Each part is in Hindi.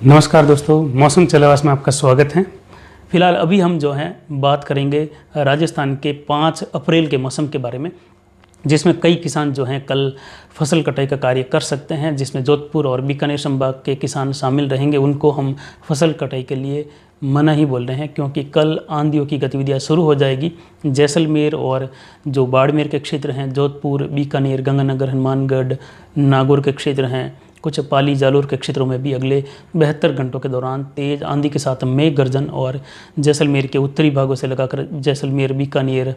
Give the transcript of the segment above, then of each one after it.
नमस्कार दोस्तों, मौसम चलावास में आपका स्वागत है। फिलहाल अभी हम जो हैं बात करेंगे राजस्थान के 5 अप्रैल के मौसम के बारे में, जिसमें कई किसान जो हैं कल फसल कटाई का कार्य कर सकते हैं, जिसमें जोधपुर और बीकानेर संभाग के किसान शामिल रहेंगे। उनको हम फसल कटाई के लिए मना ही बोल रहे हैं, क्योंकि कल आंधियों की गतिविधियां शुरू हो जाएगी। जैसलमेर और जो बाड़मेर के क्षेत्र हैं, जोधपुर, बीकानेर, गंगानगर, हनुमानगढ़, नागौर के क्षेत्र हैं, कुछ पाली, जालोर के क्षेत्रों में भी अगले 72 घंटों के दौरान तेज़ आंधी के साथ मेघ गर्जन और जैसलमेर के उत्तरी भागों से लगाकर जैसलमेर, बीकानेर,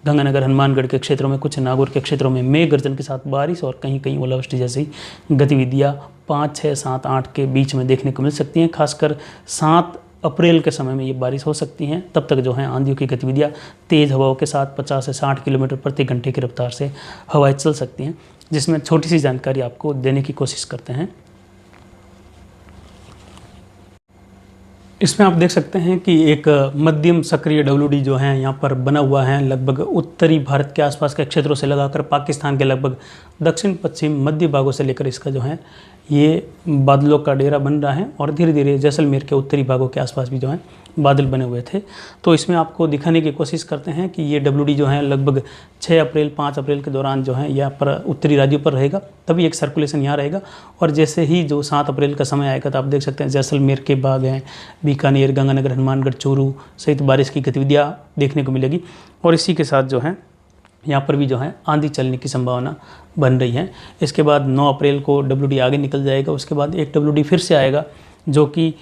गंगानगर, हनुमानगढ़ के क्षेत्रों में, कुछ नागौर के क्षेत्रों में मेघ गर्जन के साथ बारिश और कहीं कहीं ओलावृष्टि जैसी गतिविधियां 5, 6, 7, 8 के बीच में देखने को मिल सकती हैं। खासकर 7 अप्रैल के समय में ये बारिश हो सकती हैं। तब तक जो है आंधियों की गतिविधियां तेज़ हवाओं के साथ 50 से 60 किलोमीटर प्रति घंटे की रफ्तार से हवाएं चल सकती हैं, जिसमें छोटी सी जानकारी आपको देने की कोशिश करते हैं। इसमें आप देख सकते हैं कि एक मध्यम सक्रिय WD जो है यहाँ पर बना हुआ है, लगभग उत्तरी भारत के आसपास के क्षेत्रों से लगाकर पाकिस्तान के लगभग दक्षिण पश्चिम मध्य भागों से लेकर इसका जो है ये बादलों का डेरा बन रहा है। और धीरे धीरे जैसलमेर के उत्तरी भागों के आसपास भी जो है बादल बने हुए थे। तो इसमें आपको दिखाने की कोशिश करते हैं कि ये WD जो है लगभग 6 अप्रैल 5 अप्रैल के दौरान जो है यहाँ पर उत्तरी राज्यों पर रहेगा, तभी एक सर्कुलेशन यहाँ रहेगा। और जैसे ही जो 7 अप्रैल का समय आएगा तो आप देख सकते हैं जैसलमेर के भाग हैं, बीकानेर, गंगानगर, हनुमानगढ़, चूरू सहित बारिश की गतिविधियाँ देखने को मिलेगी। और इसी के साथ जो है यहाँ पर भी जो है आंधी चलने की संभावना बन रही है। इसके बाद 9 अप्रैल को WD आगे निकल जाएगा। उसके बाद एक WD फिर से आएगा जो कि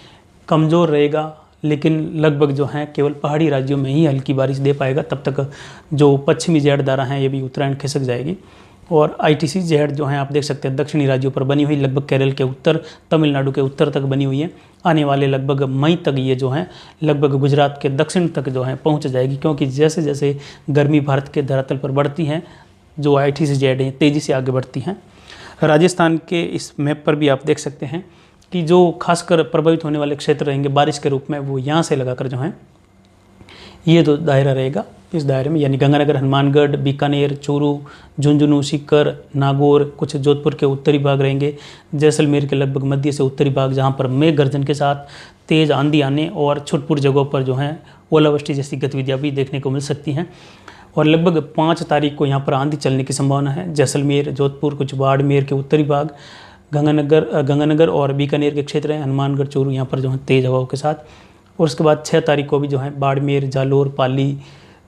कमज़ोर रहेगा, लेकिन लगभग जो है केवल पहाड़ी राज्यों में ही हल्की बारिश दे पाएगा। तब तक जो पश्चिमी जेड धारा हैं ये भी उत्तरायण खिसक जाएगी। और ITC जेड जो है आप देख सकते हैं दक्षिणी राज्यों पर बनी हुई, लगभग केरल के उत्तर, तमिलनाडु के उत्तर तक बनी हुई है। आने वाले लगभग मई तक ये जो है लगभग गुजरात के दक्षिण तक जो है पहुंच जाएगी, क्योंकि जैसे जैसे गर्मी भारत के धरातल पर बढ़ती है, जो ITC जेड है तेज़ी से आगे बढ़ती हैं। राजस्थान के इस मैप पर भी आप देख सकते हैं कि जो खासकर प्रभावित होने वाले क्षेत्र रहेंगे बारिश के रूप में, वो यहाँ से लगाकर जो है ये जो दायरा रहेगा, इस दायरे में यानी गंगानगर, हनुमानगढ़, बीकानेर, चूरू, झुंझुनू, सीकर, नागौर, कुछ जोधपुर के उत्तरी भाग रहेंगे, जैसलमेर के लगभग मध्य से उत्तरी भाग, जहाँ पर मेघ गर्जन के साथ तेज़ आंधी आने और छुटपुट जगहों पर जो है ओलावृष्टि जैसी गतिविधियाँ भी देखने को मिल सकती हैं। और लगभग 5 तारीख को यहाँ पर आंधी चलने की संभावना है। जैसलमेर, जोधपुर, कुछ बाड़मेर के उत्तरी भाग, गंगानगर और बीकानेर के क्षेत्र हैं, हनुमानगढ़, चूरू, यहाँ पर जो है तेज़ हवाओं के साथ। और उसके बाद 6 तारीख को भी जो है बाड़मेर, जालोर, पाली,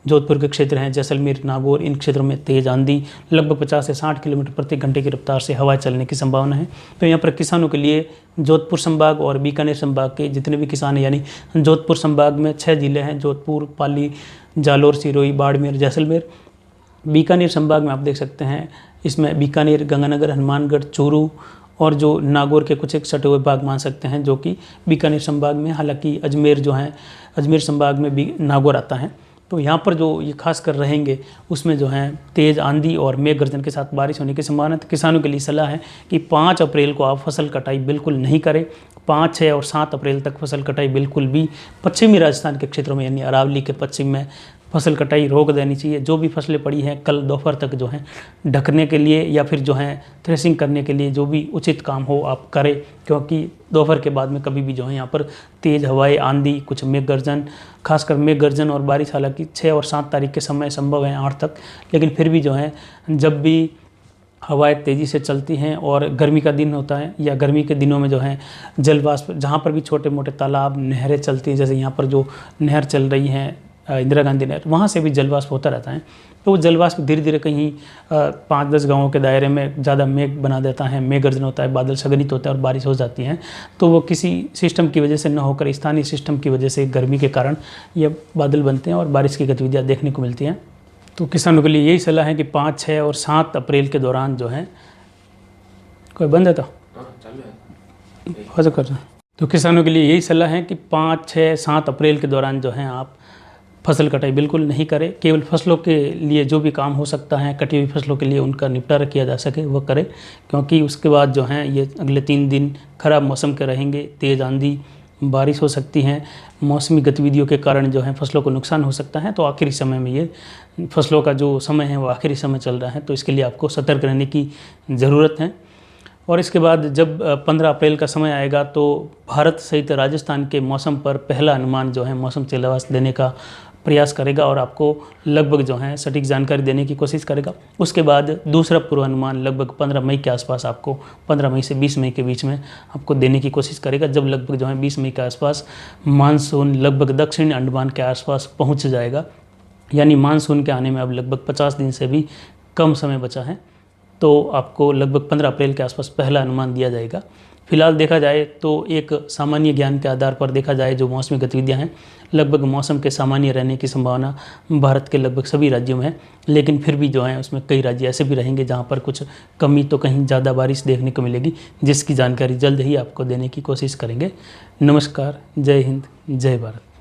जोधपुर के क्षेत्र हैं, जैसलमेर, नागौर, इन क्षेत्रों में तेज़ आंधी लगभग 50 से 60 किलोमीटर प्रति घंटे की रफ्तार से हवा चलने की संभावना है। तो यहाँ पर किसानों के लिए जोधपुर संभाग और बीकानेर संभाग के जितने भी किसान हैं, यानी जोधपुर संभाग में 6 जिले हैं, जोधपुर, पाली, जालोर, सिरोही, बाड़मेर, जैसलमेर। बीकानेर संभाग में आप देख सकते हैं इसमें बीकानेर, गंगानगर, हनुमानगढ़, चूरू और जो नागौर के कुछ एक सटे हुए भाग मान सकते हैं, जो कि बीकानेर संभाग में। हालांकि अजमेर जो है, अजमेर संभाग में भी नागौर आता है। तो यहाँ पर जो ये खास कर रहेंगे उसमें जो है तेज़ आंधी और मेघ गर्जन के साथ बारिश होने की संभावना है। तो किसानों के लिए सलाह है कि 5 अप्रैल को आप फसल कटाई बिल्कुल नहीं करें। 5, 6 और 7 अप्रैल तक फसल कटाई बिल्कुल भी पश्चिमी राजस्थान के क्षेत्रों में यानी अरावली के पश्चिम में फसल कटाई रोक देनी चाहिए। जो भी फसलें पड़ी हैं कल दोपहर तक जो है ढकने के लिए या फिर जो है थ्रेसिंग करने के लिए जो भी उचित काम हो आप करें, क्योंकि दोपहर के बाद में कभी भी जो है यहाँ पर तेज़ हवाएं, आंधी, कुछ मेघ गर्जन, खासकर मेघ गर्जन और बारिश हालांकि 6 और 7 तारीख के समय संभव है 8 तक, लेकिन फिर भी जो है जब भी हवाएं तेज़ी से चलती हैं और गर्मी का दिन होता है या गर्मी के दिनों में जो है जलवाष्प, जहाँ पर भी छोटे मोटे तालाब, नहरें चलती हैं, जैसे यहाँ पर जो नहर चल रही है इंदिरा गांधी नहर, वहाँ से भी जलवाष्प होता रहता है। तो वो जलवाष्प धीरे धीरे कहीं 5-10 गाँवों के दायरे में ज़्यादा मेघ बना देता है, मेघ गर्जन होता है, बादल संघनित होता है और बारिश हो जाती है। तो वो किसी सिस्टम की वजह से न होकर स्थानीय सिस्टम की वजह से गर्मी के कारण ये बादल बनते हैं और बारिश की गतिविधियाँ देखने को मिलती हैं। तो किसानों के लिए यही सलाह है कि 5, 6 और 7 अप्रैल के दौरान जो है कोई बंद है तो किसानों के लिए यही सलाह है कि 5, 6, 7 अप्रैल के दौरान जो है आप फसल कटाई बिल्कुल नहीं करें। केवल फसलों के लिए जो भी काम हो सकता है, कटी हुई फसलों के लिए उनका निपटारा किया जा सके वो करें, क्योंकि उसके बाद जो है ये अगले 3 दिन खराब मौसम के रहेंगे। तेज़ आंधी, बारिश हो सकती है, मौसमी गतिविधियों के कारण जो है फसलों को नुकसान हो सकता है। तो आखिरी समय में ये फसलों का जो समय है वो आखिरी समय चल रहा है, तो इसके लिए आपको सतर्क रहने की ज़रूरत है। और इसके बाद जब 15 अप्रैल का समय आएगा तो भारत सहित राजस्थान के मौसम पर पहला अनुमान जो है मौसम पूर्वाभास देने का प्रयास करेगा और आपको लगभग जो है सटीक जानकारी देने की कोशिश करेगा। उसके बाद दूसरा पूर्वानुमान लगभग 15 मई के आसपास आपको 15 मई से 20 मई के बीच में आपको देने की कोशिश करेगा, जब लगभग जो है 20 मई के आसपास मानसून लगभग दक्षिण अंडमान के आसपास पहुंच जाएगा। यानी मानसून के आने में अब लगभग 50 दिन से भी कम समय बचा है, तो आपको लगभग 15 अप्रैल के आसपास पहला अनुमान दिया जाएगा। फिलहाल देखा जाए तो एक सामान्य ज्ञान के आधार पर देखा जाए जो मौसमी गतिविधियां हैं, लगभग मौसम के सामान्य रहने की संभावना भारत के लगभग सभी राज्यों में है, लेकिन फिर भी जो है उसमें कई राज्य ऐसे भी रहेंगे जहां पर कुछ कमी तो कहीं ज़्यादा बारिश देखने को मिलेगी, जिसकी जानकारी जल्द ही आपको देने की कोशिश करेंगे। नमस्कार, जय हिंद, जय भारत।